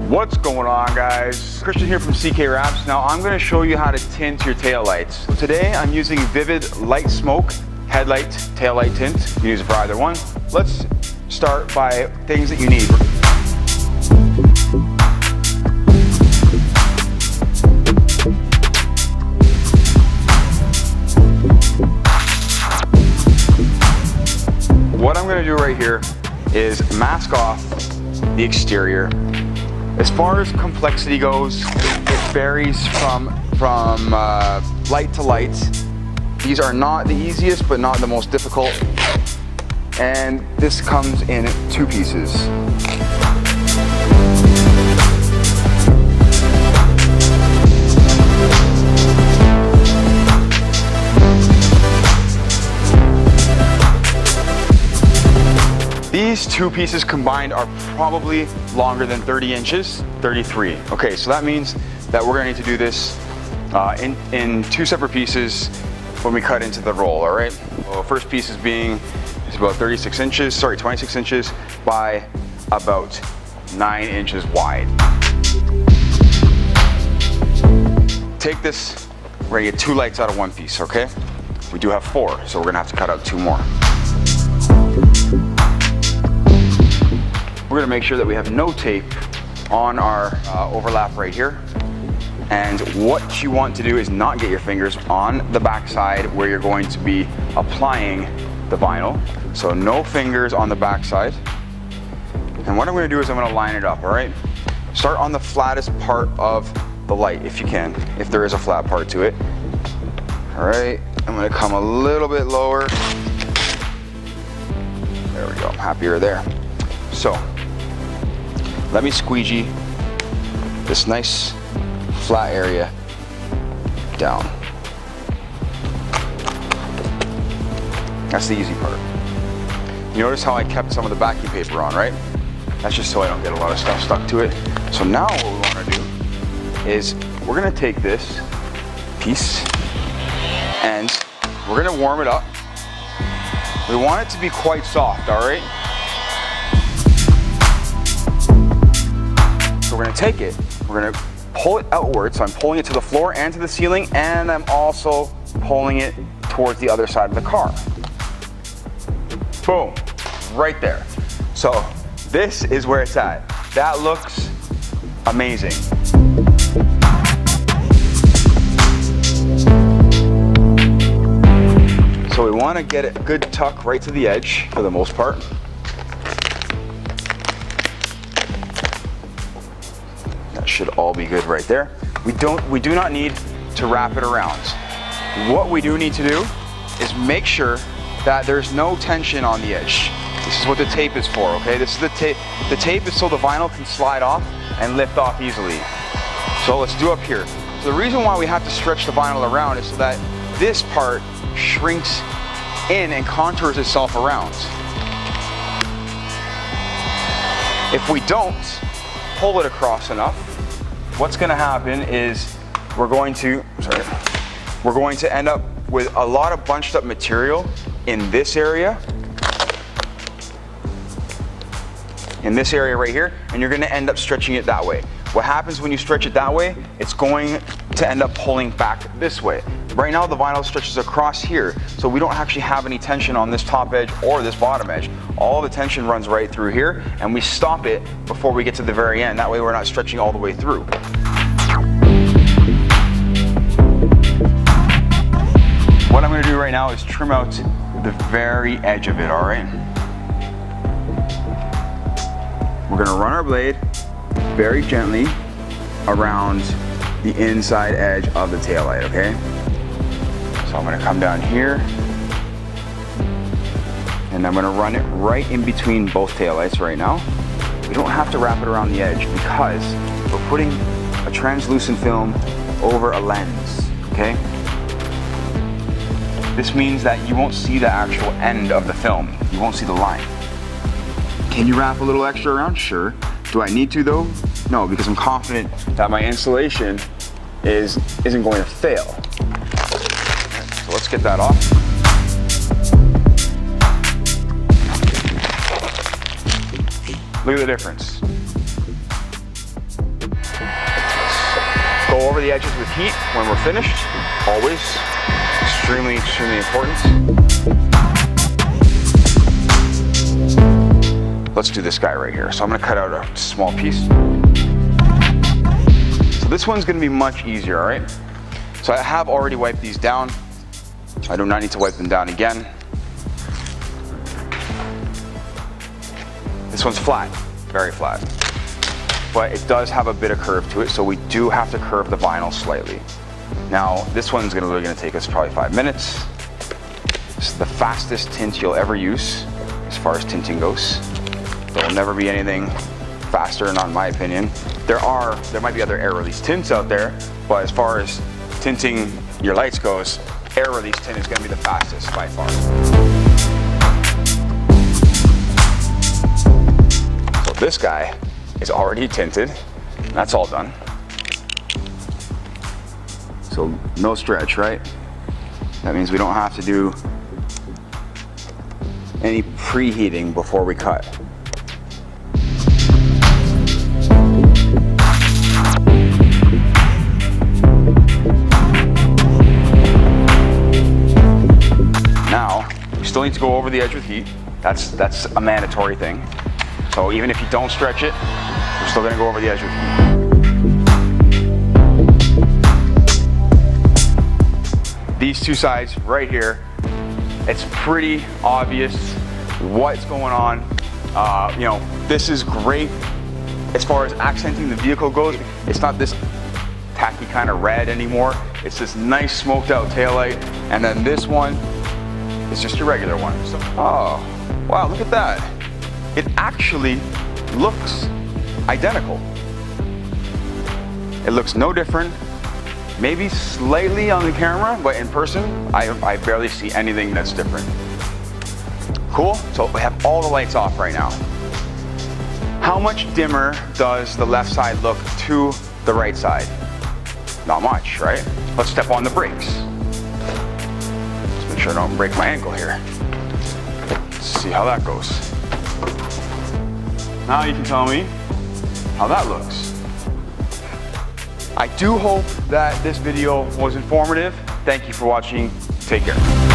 What's going on, guys? Christian here from CK Wraps. Now I'm going to show you how to tint your tail lights. So today I'm using VViViD Light Smoke Headlight Taillight Tint. You can use it for either one. Let's start by things that you need. What I'm going to do right here is mask off the exterior. As far as complexity goes, it varies from light to light. These are not the easiest, but not the most difficult. And this comes in 2 pieces. These 2 pieces combined are probably longer than 30 inches, 33. Okay, so that means that we're gonna need to do this in 2 separate pieces when we cut into the roll, all right? Well, first piece is about 26 inches by about 9 inches wide. Take this, we're gonna get 2 lights out of 1 piece, okay? We do have 4, so we're gonna have to cut out 2 more. We're gonna make sure that we have no tape on our overlap right here. And what you want to do is not get your fingers on the back side where you're going to be applying the vinyl. So no fingers on the back side. And what I'm gonna do is I'm gonna line it up, all right? Start on the flattest part of the light if you can, if there is a flat part to it. All right, I'm gonna come a little bit lower. There we go, I'm happier there. So, let me squeegee this nice flat area down. That's the easy part. You notice how I kept some of the backing paper on, right? That's just so I don't get a lot of stuff stuck to it. So now what we want to do is we're going to take this piece and we're going to warm it up. We want it to be quite soft, all right? So we're gonna take it, we're gonna pull it outward, so I'm pulling it to the floor and to the ceiling, and I'm also pulling it towards the other side of the car. Boom, right there. So this is where it's at. That looks amazing. So we wanna get it a good tuck right to the edge for the most part. Should all be good right there. We do not need to wrap it around. What we do need to do is make sure that there's no tension on the edge. This is what the tape is for, okay? This is the tape. The tape is so the vinyl can slide off and lift off easily. So let's do up here. So the reason why we have to stretch the vinyl around is so that this part shrinks in and contours itself around. If we don't pull it across enough, what's going to happen is we're going to end up with a lot of bunched up material in this area right here, and you're going to end up stretching it that way. What happens when you stretch it that way, it's going to end up pulling back this way. Right now the vinyl stretches across here, so we don't actually have any tension on this top edge or this bottom edge. All the tension runs right through here, and we stop it before we get to the very end. That way we're not stretching all the way through. What I'm gonna do right now is trim out the very edge of it, all right? We're gonna run our blade very gently around the inside edge of the taillight, okay? So I'm gonna come down here and I'm gonna run it right in between both taillights right now. We don't have to wrap it around the edge because we're putting a translucent film over a lens, okay? This means that you won't see the actual end of the film. You won't see the line. Can you wrap a little extra around? Sure. Do I need to though? No, because I'm confident that my installation isn't going to fail. So let's get that off. Look at the difference. go over the edges with heat when we're finished. Always extremely, extremely important. Let's do this guy right here. So I'm gonna cut out a small piece. So this one's gonna be much easier, all right? So I have already wiped these down. I do not need to wipe them down again. This one's flat, very flat. But it does have a bit of curve to it, so we do have to curve the vinyl slightly. Now, this one's really gonna take us probably 5 minutes. This is the fastest tint you'll ever use as far as tinting goes. There will never be anything faster, not in my opinion. There might be other air release tints out there, but as far as tinting your lights goes, air release tint is gonna be the fastest by far. So this guy is already tinted. That's all done. So no stretch, right? That means we don't have to do any preheating before we cut. Now, we still need to go over the edge with heat. That's a mandatory thing. So even if you don't stretch it, we're still gonna go over the edge with heat. These two sides right here, it's pretty obvious what's going on. You know, this is great as far as accenting the vehicle goes. It's not this tacky kind of red anymore. It's this nice smoked out taillight. And then this one is just a regular one. So, oh, wow, look at that. It actually looks identical. It looks no different. Maybe slightly on the camera, but in person, I barely see anything that's different. Cool, so we have all the lights off right now. How much dimmer does the left side look to the right side? Not much, right? Let's step on the brakes. Let's make sure I don't break my ankle here. Let's see how that goes. Now you can tell me how that looks. I do hope that this video was informative. Thank you for watching. Take care.